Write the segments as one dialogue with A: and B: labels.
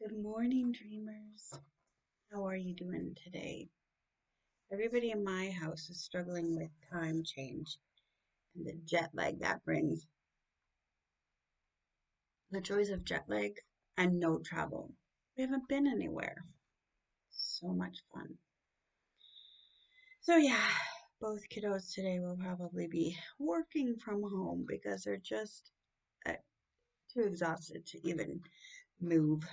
A: Good morning, dreamers. How are you doing today? Everybody in my house is struggling with time change and the jet lag that brings. The joys of jet lag and no travel. We haven't been anywhere. So much fun. So, yeah, both kiddos today will probably be working from home because they're just uh, too exhausted to even move.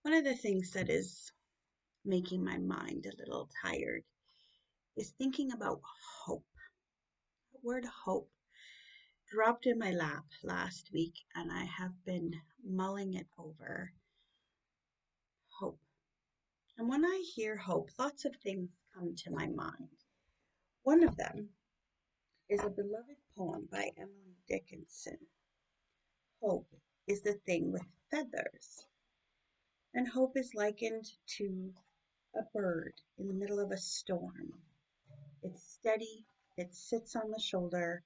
A: One of the things that is making my mind a little tired is thinking about hope. The word hope dropped in my lap last week and I have been mulling it over. Hope. And when I hear hope, lots of things come to my mind. One of them is a beloved poem by Emily Dickinson. Hope is the thing with feathers. And hope is likened to a bird in the middle of a storm. It's steady, it sits on the shoulder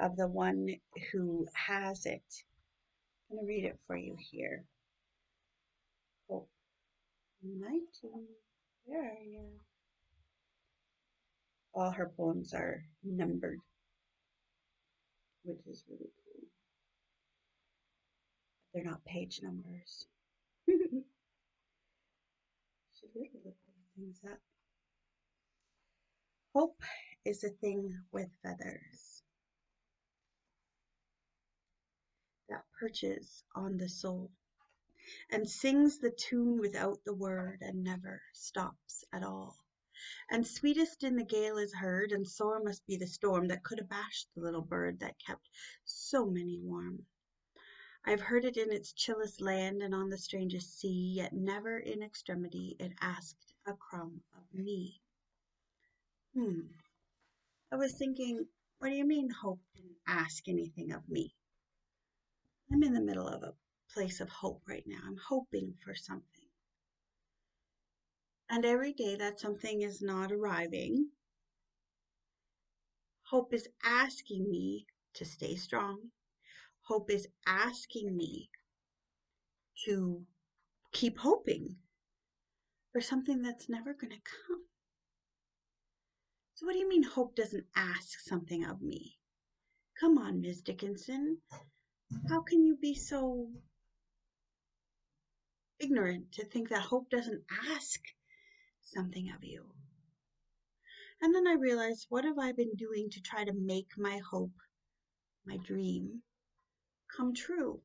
A: of the one who has it. I'm going to read it for you here. Hope. 19. Where are you? All her poems are numbered, which is really cool. They're not page numbers. Should really look these things up. Hope is a thing with feathers that perches on the soul and sings the tune without the word and never stops at all. And sweetest in the gale is heard, and sore must be the storm that could abash the little bird that kept so many warm. I've heard it in its chillest land and on the strangest sea, yet never in extremity it asked a crumb of me. I was thinking, what do you mean hope didn't ask anything of me? I'm in the middle of a place of hope right now. I'm hoping for something. And every day that something is not arriving, hope is asking me to stay strong. Hope is asking me to keep hoping for something that's never going to come. So what do you mean hope doesn't ask something of me? Come on, Ms. Dickinson. How can you be so ignorant to think that hope doesn't ask something of you? And then I realized, what have I been doing to try to make my hope, my dream, come true?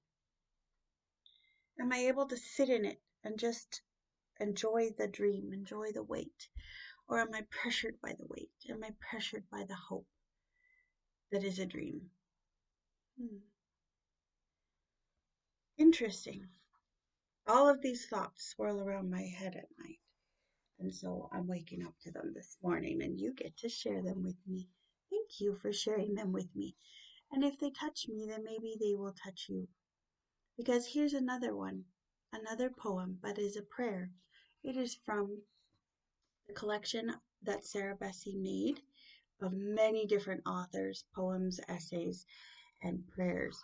A: Am I able to sit in it and just enjoy the dream, enjoy the wait? Or am I pressured by the wait? Am I pressured by the hope that is a dream? Interesting. All of these thoughts swirl around my head at night. And so I'm waking up to them this morning, and you get to share them with me. Thank you for sharing them with me. And if they touch me, then maybe they will touch you. Because here's another one, another poem, but is a prayer. It is from the collection that Sarah Bessey made of many different authors, poems, essays, and prayers.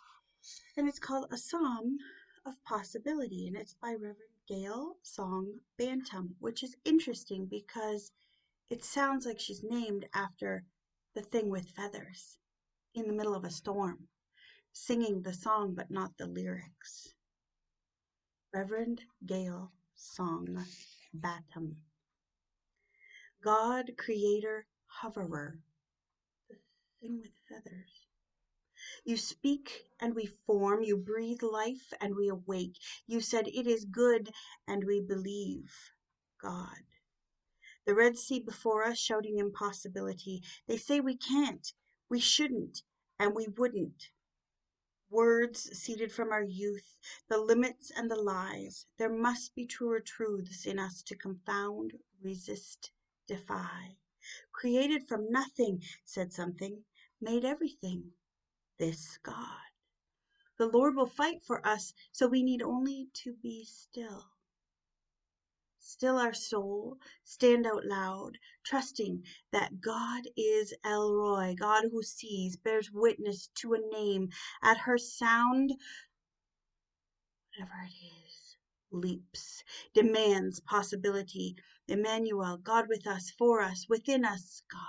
A: And it's called A Psalm of Possibility, and it's by Reverend Gail Song Bantam, which is interesting because it sounds like she's named after the thing with feathers in the middle of a storm, singing the song but not the lyrics. Reverend Gail Song Bantam. God, creator, hoverer, the thing with feathers. You speak and we form, you breathe life and we awake. You said it is good and we believe. God. The Red Sea before us shouting impossibility. They say we can't, we shouldn't, and we wouldn't. Words seeded from our youth, the limits and the lies. There must be truer truths in us to confound, resist, defy. Created from nothing, said something, made everything. This God. The Lord will fight for us, so we need only to be still. Still our soul, stand out loud, trusting that God is El Roi, God who sees, bears witness to a name. At her sound, whatever it is, leaps, demands possibility. Emmanuel, God with us, for us, within us, God.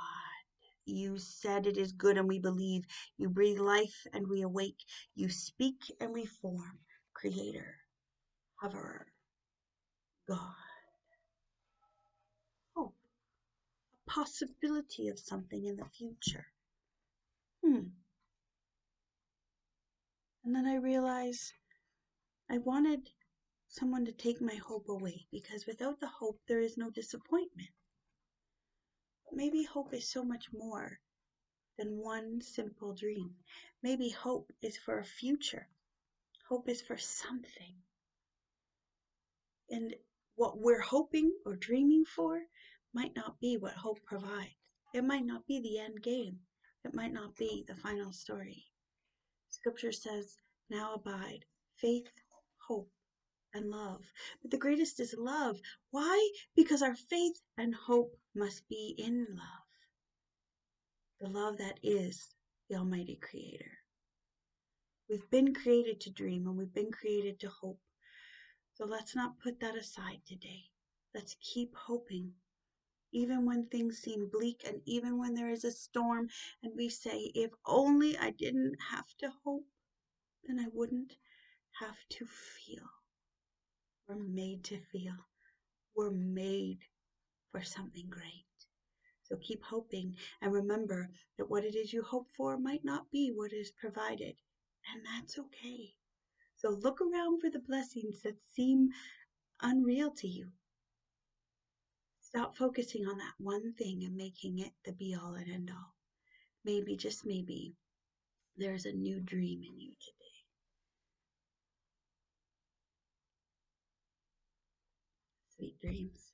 A: You said it is good and we believe. You breathe life and we awake. You speak and we form. Creator, hoverer, God. Hope, a possibility of something in the future. And then I realized I wanted someone to take my hope away, because without the hope there is no disappointment. But maybe hope is so much more than one simple dream. Maybe hope is for a future. Hope is for something. And what we're hoping or dreaming for might not be what hope provides. It might not be the end game. It might not be the final story. Scripture says, now abide faith, hope, and love. But the greatest is love. Why? Because our faith and hope must be in love. The love that is the Almighty Creator. We've been created to dream and we've been created to hope. So let's not put that aside today. Let's keep hoping. Even when things seem bleak and even when there is a storm and we say, if only I didn't have to hope, then I wouldn't have to feel. We're made to feel. We're made for something great. So keep hoping and remember that what it is you hope for might not be what is provided. And that's okay. So look around for the blessings that seem unreal to you. Stop focusing on that one thing and making it the be all and end all. Maybe, just maybe, there's a new dream in you today. Sweet dreams.